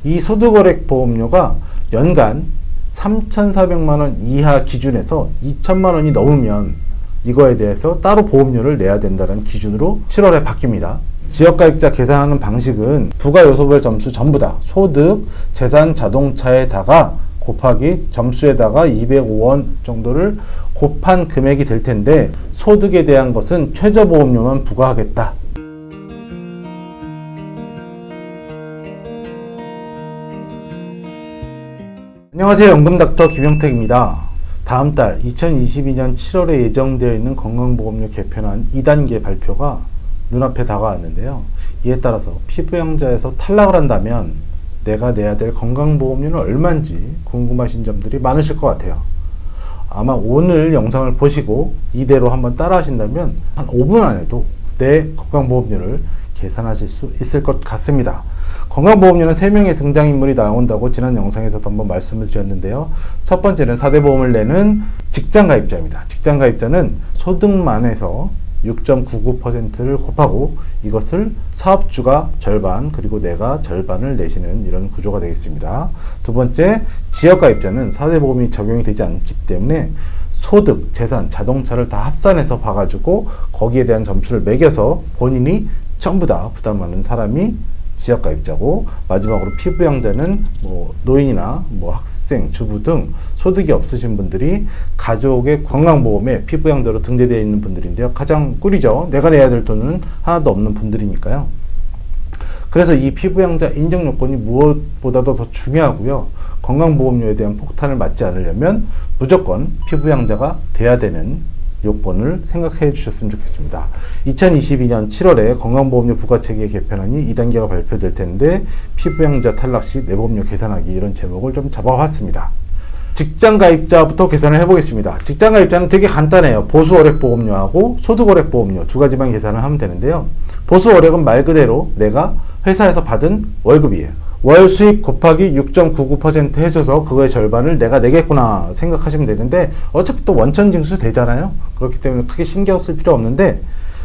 이 소득월액 보험료가 연간 3,400만 원 이하 기준에서 2천만 원이 넘으면 이거에 대해서 따로 보험료를 내야 된다는 기준으로 7월에 바뀝니다. 지역가입자 계산하는 방식은 부가요소별 점수 전부 다 소득, 재산, 자동차에다가 곱하기 점수에다가 205원 정도를 곱한 금액이 될 텐데 소득에 대한 것은 최저보험료만 부과하겠다. 안녕하세요. 연금닥터 김영택입니다. 다음 달 2022년 7월에 예정되어 있는 건강보험료 개편안 2단계 발표가 눈앞에 다가왔는데요. 이에 따라서 피부양자에서 탈락을 한다면 내가 내야 될 건강보험료는 얼마인지 궁금하신 점들이 많으실 것 같아요. 아마 오늘 영상을 보시고 이대로 한번 따라 하신다면 한 5분 안에도 내 건강보험료를 계산하실 수 있을 것 같습니다. 건강보험료는 3명의 등장인물이 나온다고 지난 영상에서도 한번 말씀을 드렸는데요. 첫 번째는 4대 보험을 내는 직장가입자입니다. 직장가입자는 소득만에서 6.99%를 곱하고 이것을 사업주가 절반 그리고 내가 절반을 내시는 이런 구조가 되겠습니다. 두 번째, 지역가입자는 4대 보험이 적용이 되지 않기 때문에 소득, 재산, 자동차를 다 합산해서 봐가지고 거기에 대한 점수를 매겨서 본인이 전부 다 부담하는 사람이 지역가입자고, 마지막으로 피부양자는 노인이나 학생, 주부 등 소득이 없으신 분들이 가족의 건강보험에 피부양자로 등재되어 있는 분들인데요. 가장 꿀이죠. 내가 내야 될 돈은 하나도 없는 분들이니까요. 그래서 이 피부양자 인정 요건이 무엇보다도 더 중요하고요. 건강보험료에 대한 폭탄을 맞지 않으려면 무조건 피부양자가 돼야 되는 요건을 생각해 주셨으면 좋겠습니다. 2022년 7월에 건강보험료 부과체계 개편안이 2단계가 발표될 텐데 피부양자 탈락 시 내보험료 계산하기, 이런 제목을 좀 잡아왔습니다. 직장가입자부터 계산을 해보겠습니다. 직장가입자는 되게 간단해요. 보수월액보험료하고 소득월액보험료 두 가지만 계산을 하면 되는데요. 보수월액은 말 그대로 내가 회사에서 받은 월급이에요. 월 수입 곱하기 6.99% 해줘서 그거의 절반을 내가 내겠구나 생각하시면 되는데, 어차피 또 원천징수 되잖아요. 그렇기 때문에 크게 신경 쓸 필요 없는데,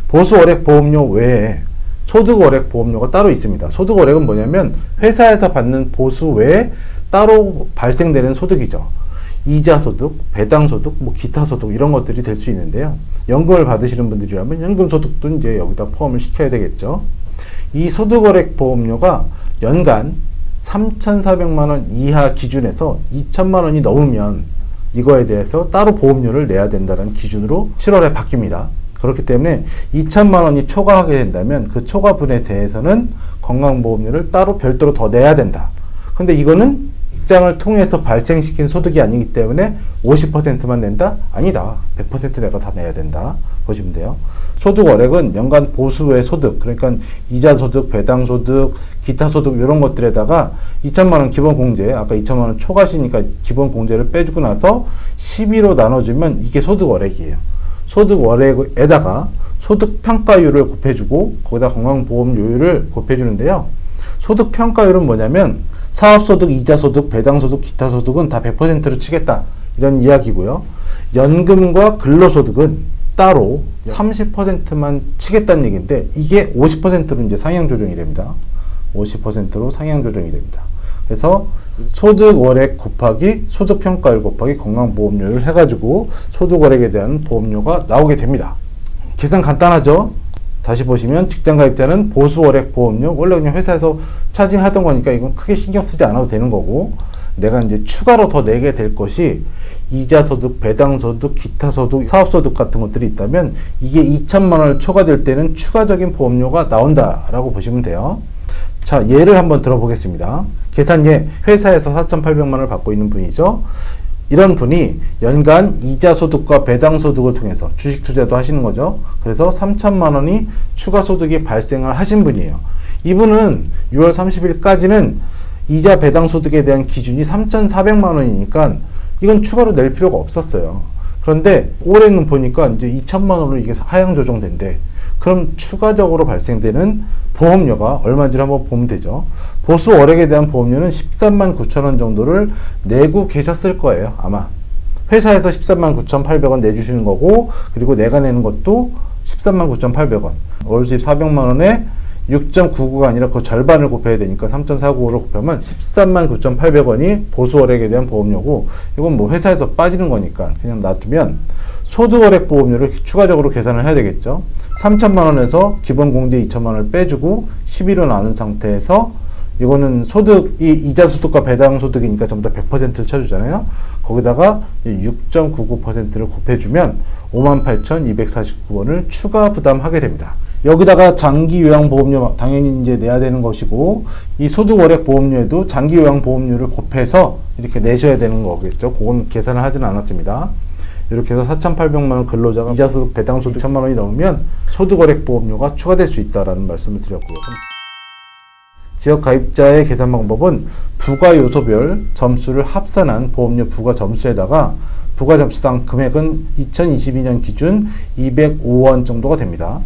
보수월액보험료 외에 소득월액보험료가 따로 있습니다. 소득월액은 뭐냐면 회사에서 받는 보수 외에 따로 발생되는 소득이죠. 이자소득, 배당소득, 기타소득 이런 것들이 될 수 있는데요. 연금을 받으시는 분들이라면 연금소득도 이제 여기다 포함을 시켜야 되겠죠. 이 소득월액보험료가 연간 3,400만 원 이하 기준에서 2천만 원이 넘으면 이거에 대해서 따로 보험료를 내야 된다는 기준으로 7월에 바뀝니다. 그렇기 때문에 2천만 원이 초과하게 된다면 그 초과분에 대해서는 건강보험료를 따로 별도로 더 내야 된다. 근데 이거는 직장을 통해서 발생시킨 소득이 아니기 때문에 50%만 낸다? 아니다. 100% 내가 다 내야 된다. 보시면 돼요. 소득월액은 연간 보수의 소득, 그러니까 이자소득, 배당소득, 기타소득 이런 것들에다가 2천만 원 기본공제, 아까 2천만 원 초과시니까 기본공제를 빼주고 나서 12로 나눠주면 이게 소득월액이에요. 소득월액에다가 소득평가율을 곱해주고 거기다 건강보험료율을 곱해주는데요. 소득평가율은 뭐냐면 사업소득, 이자소득, 배당소득, 기타소득은 다 100%로 치겠다, 이런 이야기고요. 연금과 근로소득은 따로 30%만 치겠다는 얘기인데 이게 50%로 이제 상향 조정이 됩니다. 50%로 상향 조정이 됩니다. 그래서 소득월액 곱하기 소득평가율 곱하기 건강보험료를 해가지고 소득월액에 대한 보험료가 나오게 됩니다. 계산 간단하죠? 다시 보시면 직장가입자는 보수월액 보험료, 원래 그냥 회사에서 차징하던 거니까 이건 크게 신경 쓰지 않아도 되는 거고, 내가 이제 추가로 더 내게 될 것이 이자소득, 배당소득, 기타소득, 사업소득 같은 것들이 있다면 이게 2천만 원을 초과될 때는 추가적인 보험료가 나온다라고 보시면 돼요. 자, 예를 한번 들어보겠습니다. 계산예, 회사에서 4,800만 원을 받고 있는 분이죠. 이런 분이 연간 이자소득과 배당소득을 통해서 주식 투자도 하시는 거죠. 그래서 3천만 원이 추가 소득이 발생을 하신 분이에요. 이분은 6월 30일까지는 이자 배당소득에 대한 기준이 3,400만 원이니까 이건 추가로 낼 필요가 없었어요. 그런데 올해는 보니까 이제 2천만 원으로 이게 하향 조정된대. 그럼 추가적으로 발생되는 보험료가 얼마인지를 한번 보면 되죠. 보수 월액에 대한 보험료는 13만 9천 원 정도를 내고 계셨을 거예요. 아마 회사에서 13만 9,800원 내주시는 거고, 그리고 내가 내는 것도 13만 9,800원, 월 수입 400만 원에 6.99가 아니라 그 절반을 곱해야 되니까 3.495를 곱하면 13만 9,800원이 보수월액에 대한 보험료고, 이건 뭐 회사에서 빠지는 거니까 그냥 놔두면 소득월액 보험료를 추가적으로 계산을 해야 되겠죠. 3천만 원에서 기본 공제 2천만 원을 빼주고 11로 나눈 상태에서, 이거는 소득이 이자 소득과 배당 소득이니까 전부 다 100%를 쳐주잖아요. 거기다가 6.99%를 곱해주면 58,249원을 추가 부담하게 됩니다. 여기다가 장기 요양 보험료 당연히 이제 내야 되는 것이고, 이 소득 월액 보험료에도 장기 요양 보험료를 곱해서 이렇게 내셔야 되는 거겠죠. 그건 계산을 하지는 않았습니다. 이렇게 해서 4,800만 원 근로자가 이자 소득, 배당 소득 2천만 원이 넘으면 소득 월액 보험료가 추가될 수 있다라는 말씀을 드렸고요. 지역 가입자의 계산 방법은 부가 요소별 점수를 합산한 보험료 부가 점수에다가 부가 점수당 금액은 2022년 기준 205원 정도가 됩니다.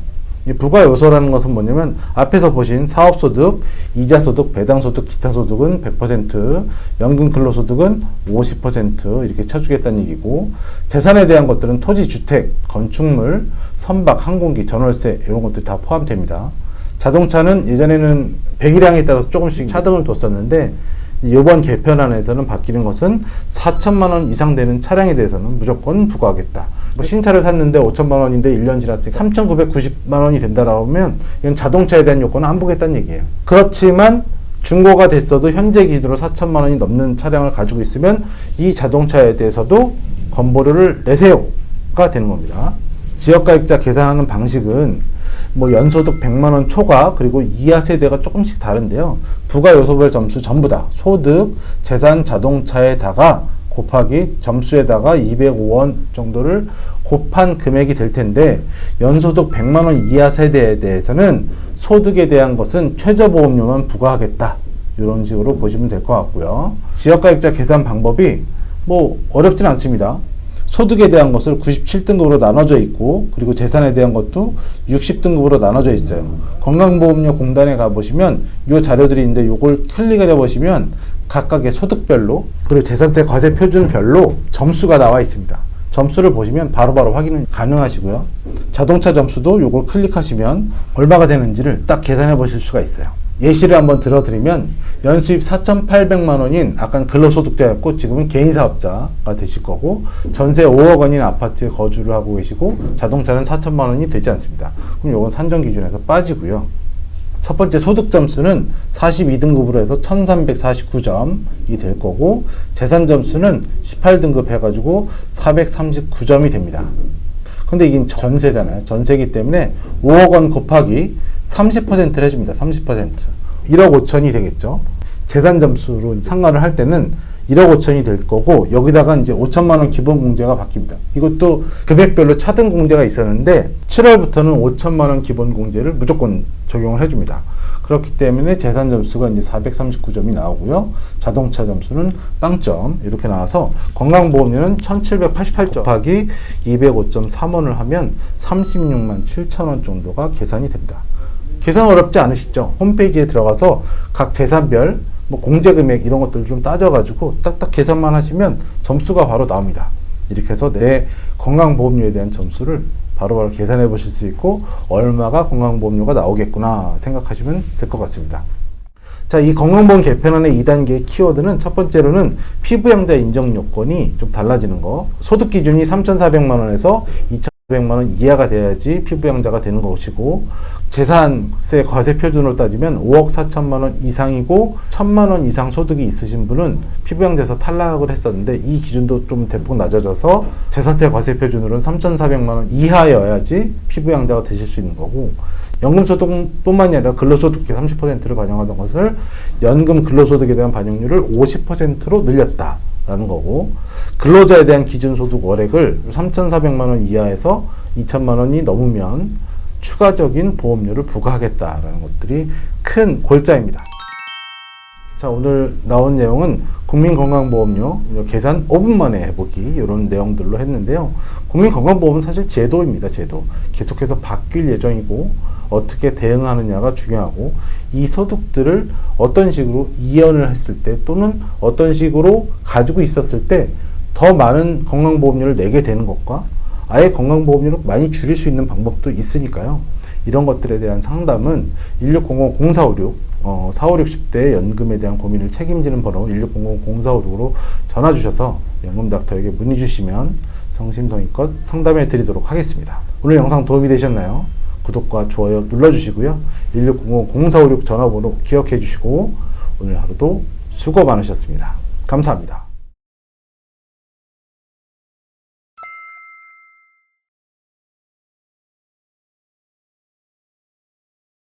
이 부가 요소라는 것은 뭐냐면 앞에서 보신 사업소득, 이자소득, 배당소득, 기타소득은 100%, 연금 근로소득은 50% 이렇게 쳐주겠다는 얘기고, 재산에 대한 것들은 토지, 주택, 건축물, 선박, 항공기, 전월세 이런 것들이 다 포함됩니다. 자동차는 예전에는 배기량에 따라서 조금씩 차등을 뒀었는데, 이번 개편안에서는 바뀌는 것은 4천만 원 이상 되는 차량에 대해서는 무조건 부과하겠다. 뭐 신차를 샀는데 5천만 원인데 1년 지났으니까 3,990만 원이 된다라고 하면 이건 자동차에 대한 요건은 안 보겠다는 얘기예요. 그렇지만 중고가 됐어도 현재 기준으로 4천만 원이 넘는 차량을 가지고 있으면 이 자동차에 대해서도 건보료를 내세요가 되는 겁니다. 지역가입자 계산하는 방식은 뭐 연소득 100만 원 초과 그리고 이하 세대가 조금씩 다른데요. 부가 요소별 점수 전부 다 소득, 재산, 자동차에다가 곱하기 점수에다가 205원 정도를 곱한 금액이 될 텐데, 연소득 100만 원 이하 세대에 대해서는 소득에 대한 것은 최저보험료만 부과하겠다. 이런 식으로 보시면 될 것 같고요. 지역가입자 계산 방법이 뭐 어렵진 않습니다. 소득에 대한 것을 97등급으로 나눠져 있고, 그리고 재산에 대한 것도 60등급으로 나눠져 있어요. 건강보험료 공단에 가보시면 이 자료들이 있는데, 요걸 클릭을 해보시면 각각의 소득별로 그리고 재산세 과세 표준별로 점수가 나와 있습니다. 점수를 보시면 바로바로 확인이 가능하시고요. 자동차 점수도 요걸 클릭하시면 얼마가 되는지를 딱 계산해 보실 수가 있어요. 예시를 한번 들어드리면, 연수입 4,800만 원인 아까 근로소득자였고 지금은 개인사업자가 되실 거고, 전세 5억 원인 아파트에 거주를 하고 계시고 자동차는 4천만 원이 되지 않습니다. 그럼 요건 산정 기준에서 빠지고요. 첫 번째 소득 점수는 42등급으로 해서 1349점이 될 거고, 재산 점수는 18등급 해가지고 439점이 됩니다. 근데 이게 전세잖아요. 전세기 때문에 5억 원 곱하기 30%를 해줍니다. 30%. 1억 5천이 되겠죠. 재산 점수로 상관을 할 때는 1억 5천이 될 거고, 여기다가 이제 5천만 원 기본 공제가 바뀝니다. 이것도 금액별로 차등 공제가 있었는데 7월부터는 5천만 원 기본 공제를 무조건 적용을 해줍니다. 그렇기 때문에 재산 점수가 이제 439점이 나오고요. 자동차 점수는 빵점 이렇게 나와서 건강보험료는 1788점 곱하기 205.3원을 하면 36만 7천 원 정도가 계산이 됩니다. 계산 어렵지 않으시죠? 홈페이지에 들어가서 각 재산별 뭐 공제 금액 이런 것들을 좀 따져가지고 딱딱 계산만 하시면 점수가 바로 나옵니다. 이렇게 해서 내 건강보험료에 대한 점수를 바로바로 계산해 보실 수 있고, 얼마가 건강보험료가 나오겠구나 생각하시면 될 것 같습니다. 자, 이 건강보험 개편안의 2단계 키워드는 첫 번째로는 피부양자 인정 요건이 좀 달라지는 거. 소득 기준이 3,400만 원에서 2,400만 원 이하가 돼야지 피부양자가 되는 것이고, 재산세 과세 표준으로 따지면 5억 4천만 원 이상이고 1,000만 원 이상 소득이 있으신 분은 피부양자에서 탈락을 했었는데, 이 기준도 좀 대폭 낮아져서 재산세 과세 표준으로는 3,400만 원 이하여야지 피부양자가 되실 수 있는 거고, 연금소득뿐만이 아니라 근로소득의 30%를 반영하던 것을 연금 근로소득에 대한 반영률을 50%로 늘렸다라는 거고, 근로자에 대한 기준소득 월액을 3,400만 원 이하에서 2천만 원이 넘으면 추가적인 보험료를 부과하겠다라는 것들이 큰 골자입니다. 자, 오늘 나온 내용은 국민건강보험료 계산 5분 만에 해보기 이런 내용들로 했는데요. 국민건강보험은 사실 제도입니다. 제도. 계속해서 바뀔 예정이고 어떻게 대응하느냐가 중요하고, 이 소득들을 어떤 식으로 이연을 했을 때 또는 어떤 식으로 가지고 있었을 때 더 많은 건강보험료를 내게 되는 것과 아예 건강보험료를 많이 줄일 수 있는 방법도 있으니까요. 이런 것들에 대한 상담은 1600-0456 4560대 연금에 대한 고민을 책임지는 번호 1600-0456으로 전화 주셔서 연금 닥터에게 문의 주시면 성심성의껏 상담해 드리도록 하겠습니다. 오늘 영상 도움이 되셨나요? 구독과 좋아요 눌러주시고요. 1600-0456 전화번호 기억해 주시고 오늘 하루도 수고 많으셨습니다. 감사합니다.